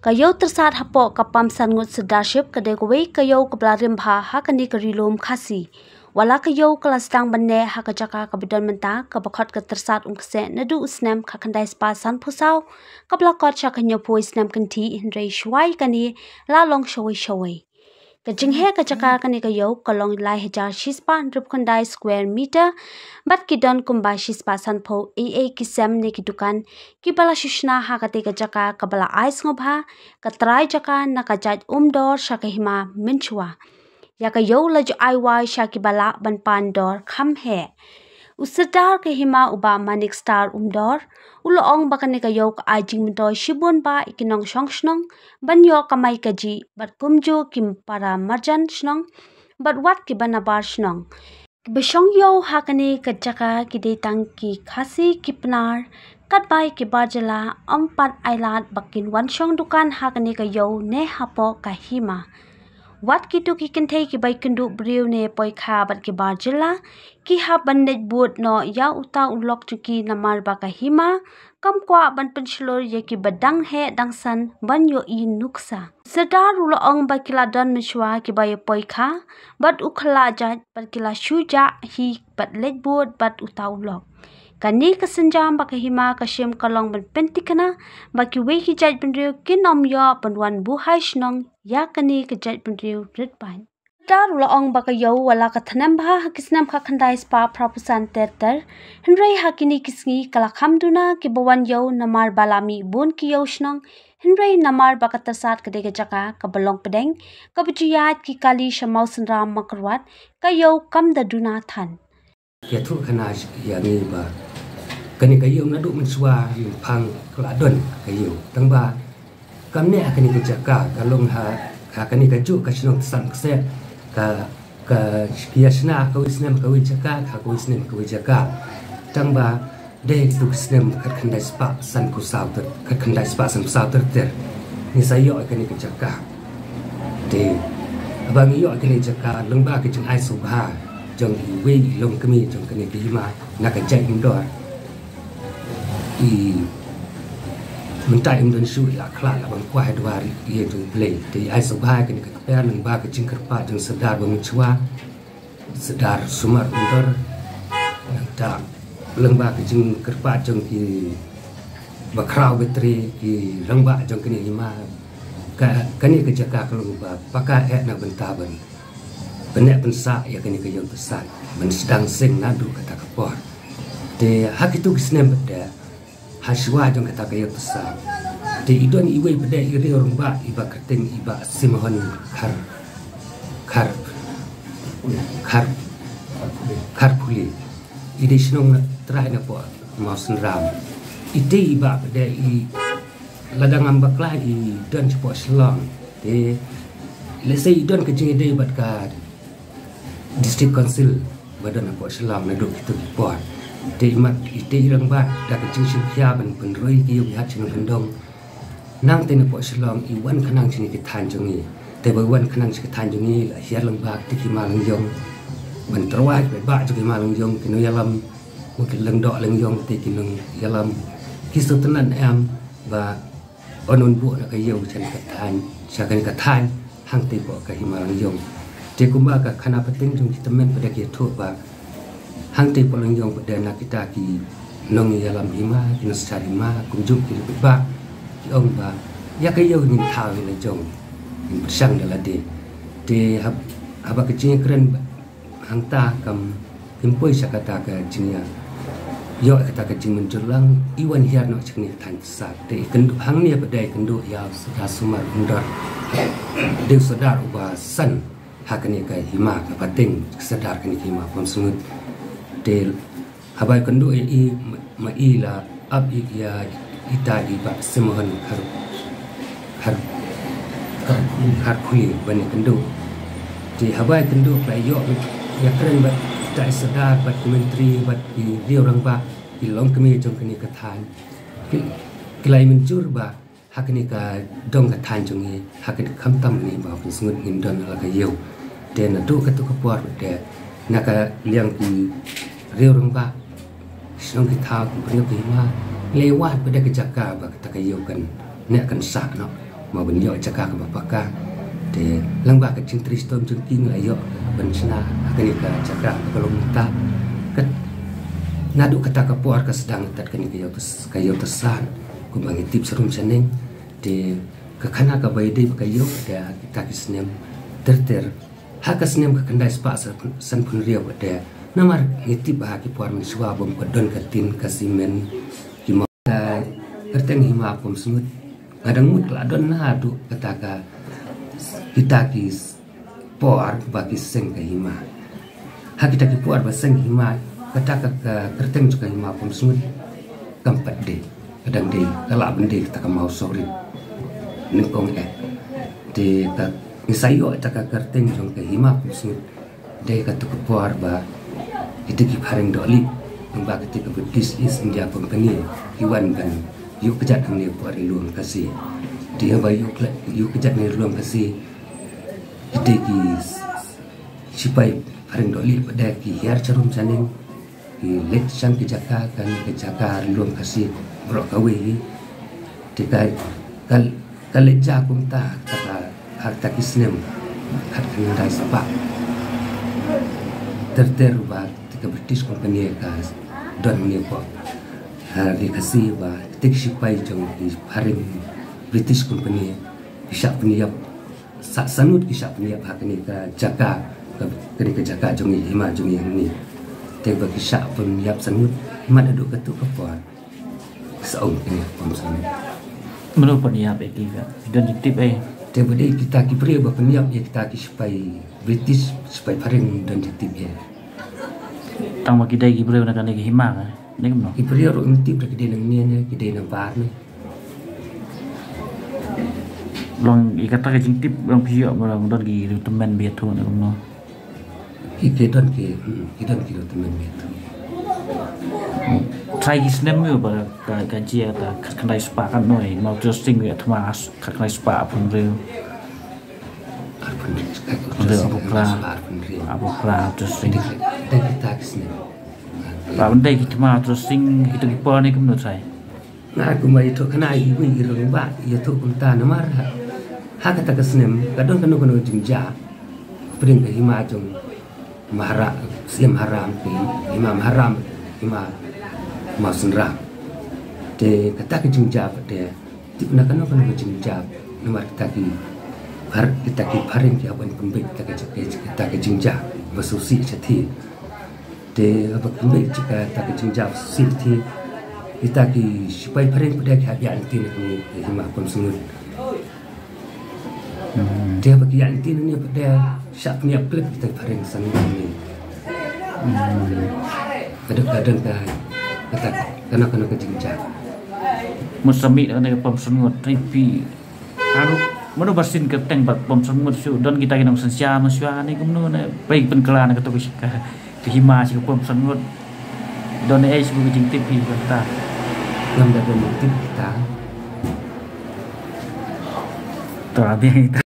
Kayo tersat hapok kapam sangut sedarship kadegwe kayo kebelarim ha hakani kerilum khasi. Wala kayo kelas tang bende hakajaka kabidan menta kabakot ketersat ungkse nadu usnem kakandai spa san pusau kablakot shakanyo po isnem kenti hindrai shwai kani lalong shawai. Kajinghe kajaka kani kayo kalong lai hajar shispa drup kandai square meter bat kidon kumbai shispa san po kisem ne kidukan kibala shushna hakate kajaka kabala ais ngobha katrai jaka nakajat umdor shakahima minchua yakayo laju aiwai shakibala ban pandor kham he usadar kahima uba manik star umdor uloong bakane kayo ka ajing mentoy shibun ba ikinong shongshnong banyo kamay kaji bat kumjo kim para marjan shnong bat wat kibanabar shnong Bishong yo hakane kajaka kide tangki khasi kipnar katbai kibarjala ampat ailat bakin wanshong dukan hakane kayo ne hapo kahima wat kitu kikentei kibai kendu briu ne poikha bat kibarjala ki ha bandet buat no ya uta ulok cuki namar bakahima kamkwa ban penslor ye ki badang he dangsan banyo I nuksa sedar uloong bakiladan mishwa kibai poikha bat ukhala jat bat kila shuja hi bat let buat bat uta ulok kani kesenjam bakahima kasyem kalong ban pentikana baki we hijat benriu kinom yo banwan buhai shnong ya kani kejat benriu ritpan dar uloong bakayo wala kathanam bha hakisnam khakhandai spa prapusan terter henrai hakini kisngi kalakham duna kibawan yo namar balami bun kiyo shnong henrai namar bakatasat kadege jaka kabalong pedeng kabujiyat ki kali shamau senram makrwat kayo kamda duna than ya thu khana yani ba kani kayo na du menswa phang kladon kayo tangba kamne akani kejaka kalong ha kani kaju kasnong san kse ka kiasna ka wisnem ka wijaka ka wisnem ka wijaka tangba de tu wisnem khandai spa san kusau ter khandai spa san kusau ter ni sayo akani kejaka de abang yo akani jaka lengba ke jeng ai subha jong we long kami jong kani kima nak jai indor I mentai dan shu la kla la bang kwai dwari ye jong play de ai subha kani ka pa lengba ke jeng kerpa jong sedar bang chua sedar sumar indor ta lengba ke jeng kerpa jong ki bakrau betri ki lengba jong kani lima kani kejaka kalau ba paka na bentaban benek pensa ya kani kayong tersat men sedang sing nadu kata kapor de hak itu kisnem beda haswa jong kata kayong tersat de idon iwe beda iri orang ba iba keting iba simhon kar puli ide sinong trai na po mausen ram ide iba beda I ladang ambak lagi dan cepat selang de lesai don kecing ide ibat ka district council badan apa selang na duk itu report de mat ite irang ba da kecing syia ban penroi ki yu hat chin kendong nang te na po selang I wan khanang chin ki than jongi te ba wan khanang ki than jongi la hia lang ba ti ki ma lang yong ban terwai ba ju ki ma lang yong ki no yalam mo ki lang do lang yong te ki nang yalam ki su tanan am ba onon bu na kayo chan ka than sakan ka than hang te po ka himalang yong te kumba ka khana pating jong kitamen pada ki thu ba hang te po lang yong pada na kita ki nong yalam hima ki nasari ma kunjuk ki ba ki ong ba ya kayo ni thau ni jong ni sang dala de te haba ke jing kren hang ta kam himpoi sakata ka jinya yo kata ka jing menjulang iwan hiar no chini than sa te kendu hang ni badai kendu ya sudah sumar undar de sadar uba san hakani ka hima ka pating sadar kani hima pom sungut de habai kendu ma ila ab ya ita di ba semohan har kuli bani kendu de habai kendu ka yo ya keren ba tak sedar bat menteri bat di orang ba ilong kami jong kini kathan kilai mencur ba hakni ka dong kathan jong ni hakni khamtam ni ba sungut ngindon ala ka yeu de na du ka tu ka por de na ka liang ki orang ba song ki tha ku prio ki ma lewat pada kejaka ba kata ka yeu kan nek kan sa no mau benyo cakap ke bapaka de langba ke cintris tom cungking ayo bencana akan ika cakap kalau minta ket ngadu kata ke puar ke sedang tat kini kayo tersan ku bangi tip serum seneng de ke kana ke bayi kayo ada kita kisnem terter hak kisnem ke kendai spa san pun riau ada namar ngitip bahaki puar mensuwa bom kedon ketin kasimen hima kerteng hima pom semut kadang mut ladon nadu kataka kita kis puar bagi seng ke hima hak kita ki puar baseng hima kataka ke kerteng juga hima pom semut kampat de kadang de kalak bende kita mau sorry nengkong de ka isayo taka kerteng jong ke hima pom semut de katu ke puar ba itu ki paring doli mbak ketika berdis is India company iwan kan yuk kejat ni puar iluam kasih dia bayu yuk kejat ni iluam kasih itu ki sipai paring doli pada ki hiar carum saning ki let sang ki jaka kan ki jaka iluam kasih brok kawe tika kal jakum ta kata harta kisnem hat kendai sepak terterubat ke British company kas don ni ko hari kasih ba tik sipai jong di paring British company isap peniap sanut isap peniap hak ni ka jaka ke jaka jong hima jong yang ni tek ba isap peniap sanut mat aduk ketuk kepuan saung ni pamsan menurut peniap iki dan tip tek ba kita ki pre ba peniap ya kita ki sipai British sipai paring dan tip ya tang ma kidai ki breu na kan ki hima kan ni kemno ki pre ro intip dak de nang ni ki de nang bar ni long i kata ke jingtip long pio long don ki temen biat tu na kemno ki don ki do temen biat try ki snem yo ba ka jia ta khandai spa kan noi mau terus sing ya thmas khandai spa pun breu apa pra terus sing kita kisne ba benda kita ma terus sing kita ki pa ni kemno try na aku mai to kana i wi ro ba ya to kunta na mar ha kata kisnem kadon kanu jingja pring ke hima jong mahara slim haram ke imam haram ima masunra de kata ke jingja de tipna kanu jingja nomor kita ki paring ki aban pembek kita ke jingja basusi chati de abak pembek jika ta ke jingja siti kita ki sipai paring pada ki habian tin ni hima pun sungut dia bagi yang tin ni pada syak ni aplik kita paring sang ni kadang-kadang kata kana ke jingja musami dengan pom sungut tripi anu mano basin ke teng bat pom sungut su don kita kinong sensia masua ni kumno na baik penkelan ke to ke hima si pom sungut don ai su jing tipi kata ngam da tip kita terabi